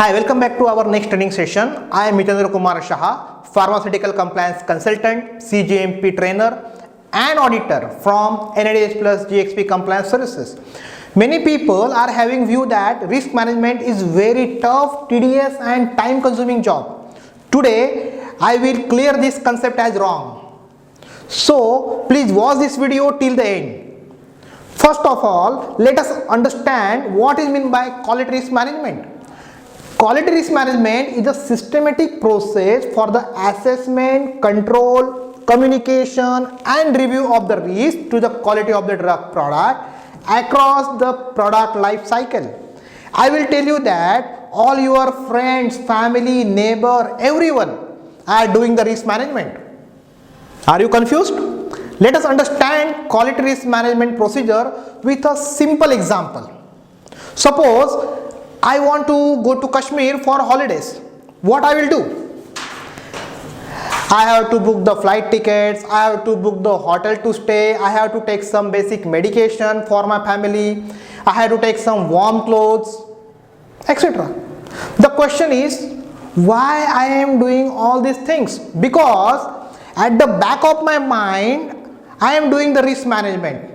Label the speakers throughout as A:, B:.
A: Hi, welcome back to our next training session. I am Mitendra Kumar Shah, pharmaceutical compliance consultant, CGMP trainer and auditor from NADH Plus GXP Compliance Services. Many people are having view that risk management is very tough, tedious and time consuming job. Today, I will clear this concept as wrong. So, please watch this video till the end. First of all, let us understand what is meant by quality risk management. Quality risk management is a systematic process for the assessment, control, communication and review of the risk to the quality of the drug product across the product life cycle. I will tell you that all your friends, family, neighbor, everyone are doing the risk management. Are you confused? Let us understand quality risk management procedure with a simple example. Suppose I want to go to Kashmir for holidays. What I will do? I have to book the flight tickets, I have to book the hotel to stay, I have to take some basic medication for my family, I have to take some warm clothes, etc. The question is, why I am doing all these things? Because at the back of my mind, I am doing the risk management.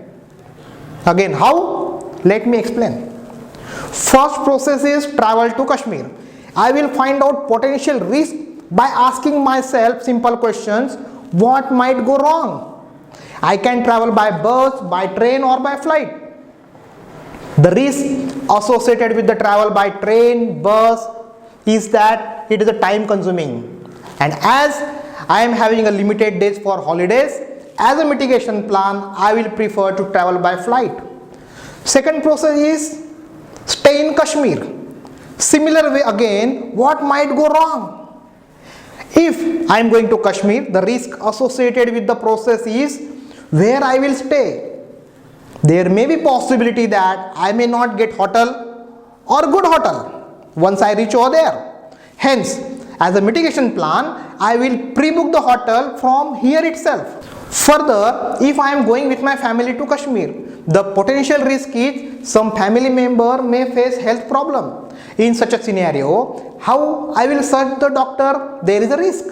A: Again, how? Let me explain. First process is travel to Kashmir. I will find out potential risk by asking myself simple questions. What might go wrong? I can travel by bus, by train or by flight. The risk associated with the travel by train, bus is that it is a time consuming. And as I am having a limited days for holidays, as a mitigation plan, I will prefer to travel by flight. Second process is stay in Kashmir. Similar way again, what might go wrong? If I am going to Kashmir, the risk associated with the process is where I will stay. There may be possibility that I may not get hotel or good hotel once I reach over there. Hence, as a mitigation plan, I will pre-book the hotel from here itself. Further, if I am going with my family to Kashmir, the potential risk is some family member may face health problem. In such a scenario, how I will search the doctor? There is a risk.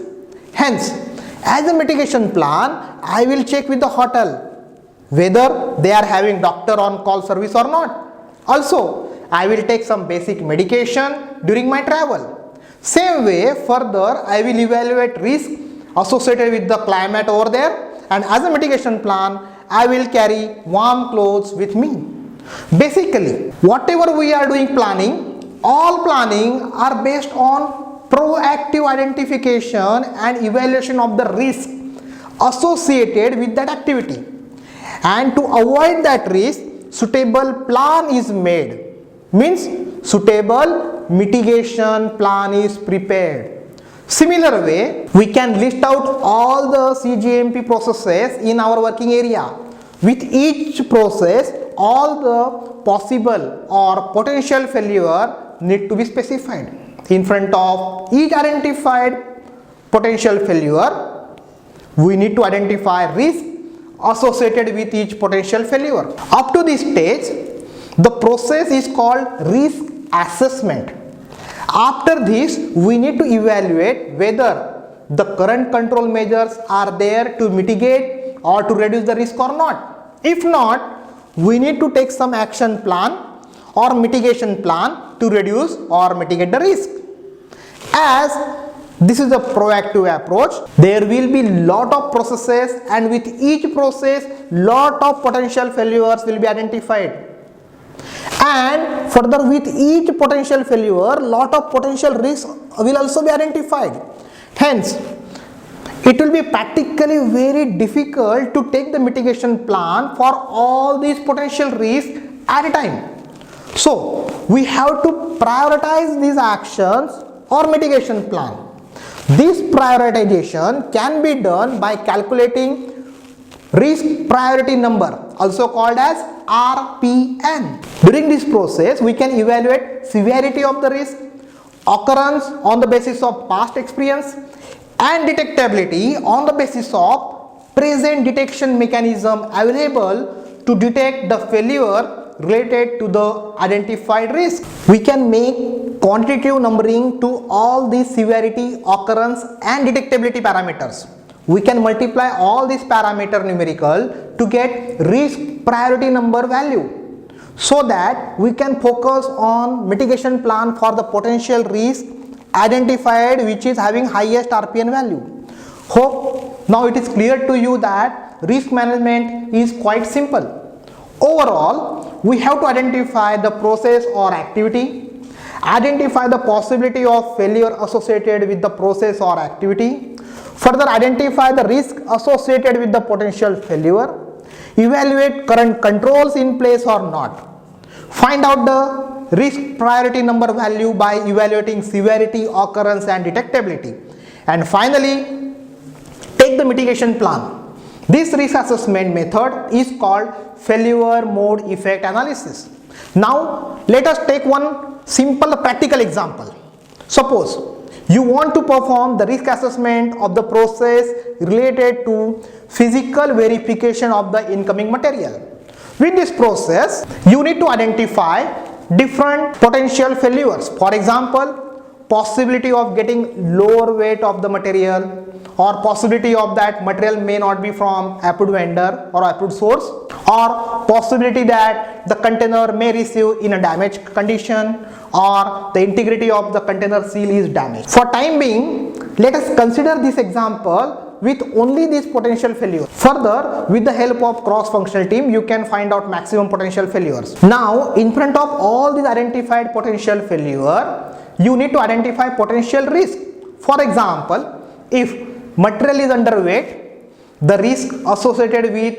A: Hence, as a mitigation plan, I will check with the hotel whether they are having doctor on call service or not. Also, I will take some basic medication during my travel. Same way, further, I will evaluate risk associated with the climate over there, and as a mitigation plan, I will carry warm clothes with me. Basically, whatever we are doing planning, all planning are based on proactive identification and evaluation of the risk associated with that activity. And to avoid that risk, suitable plan is made. Means suitable mitigation plan is prepared. Similar way, we can list out all the CGMP processes in our working area. With each process, all the possible or potential failure need to be specified. In front of each identified potential failure, we need to identify risk associated with each potential failure. Up to this stage, the process is called risk assessment. After this, we need to evaluate whether the current control measures are there to mitigate or to reduce the risk or not. If not, we need to take some action plan or mitigation plan to reduce or mitigate the risk. As this is a proactive approach, there will be lot of processes, and with each process, lot of potential failures will be identified. And further, with each potential failure, lot of potential risks will also be identified. Hence, it will be practically very difficult to take the mitigation plan for all these potential risks at a time. So, we have to prioritize these actions or mitigation plan. This prioritization can be done by calculating risk priority number, also called as RPN. During this process, we can evaluate severity of the risk, occurrence on the basis of past experience, and detectability on the basis of present detection mechanism available to detect the failure related to the identified risk. We can make quantitative numbering to all these severity, occurrence and detectability parameters. We can multiply all these parameter numerical to get risk priority number value, so that we can focus on mitigation plan for the potential risk identified which is having highest RPN value. Hope now it is clear to you that risk management is quite simple. Overall, we have to identify the process or activity, identify the possibility of failure associated with the process or activity, further identify the risk associated with the potential failure, evaluate current controls in place or not, find out the risk priority number value by evaluating severity, occurrence and detectability, and finally take the mitigation plan. This risk assessment method is called failure mode effect analysis. Now let us take one simple practical example. Suppose you want to perform the risk assessment of the process related to physical verification of the incoming material. With this process, you need to identify different potential failures. For example, possibility of getting lower weight of the material, or possibility of that material may not be from approved vendor or approved source, or possibility that the container may receive in a damaged condition, or the integrity of the container seal is damaged. For time being, let us consider this example with only these potential failures. Further, with the help of cross-functional team, you can find out maximum potential failures. Now, in front of all these identified potential failure, you need to identify potential risk. For example, if material is underweight, the risk associated with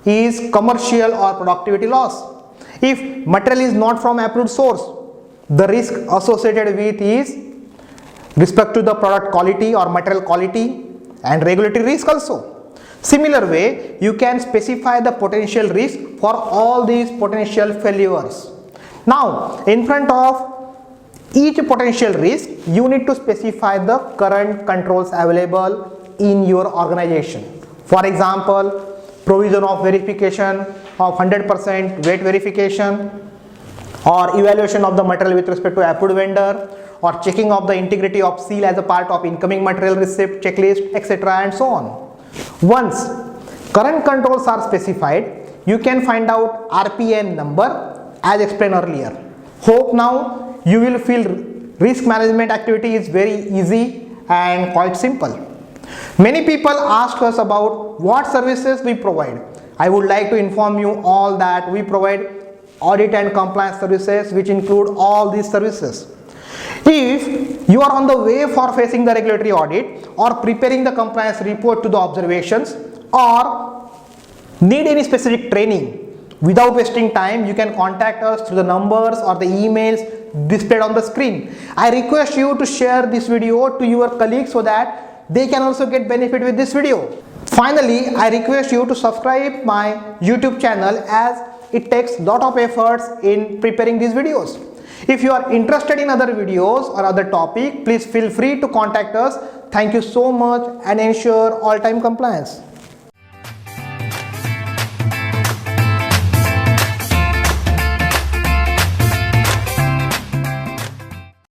A: is commercial or productivity loss. If material is not from approved source, the risk associated with is respect to the product quality or material quality and regulatory risk also. Similar way, you can specify the potential risk for all these potential failures. Now, in front of each potential risk, you need to specify the current controls available in your organization. For example, provision of verification of 100% weight verification, or evaluation of the material with respect to approved vendor, or checking of the integrity of seal as a part of incoming material receipt checklist, etc. and so on. Once current controls are specified, you can find out RPN number as explained earlier. Hope now you will feel risk management activity is very easy and quite simple. Many people ask us about what services we provide. I would like to inform you all that we provide audit and compliance services, which include all these services. If you are on the way for facing the regulatory audit or preparing the compliance report to the observations, or need any specific training, without wasting time, you can contact us through the numbers or the emails displayed on the screen. I request you to share this video to your colleagues so that they can also get benefit with this video. Finally, I request you to subscribe my YouTube channel, as it takes lot of efforts in preparing these videos. If you are interested in other videos or other topic, please feel free to contact us. Thank you so much and ensure all-time compliance.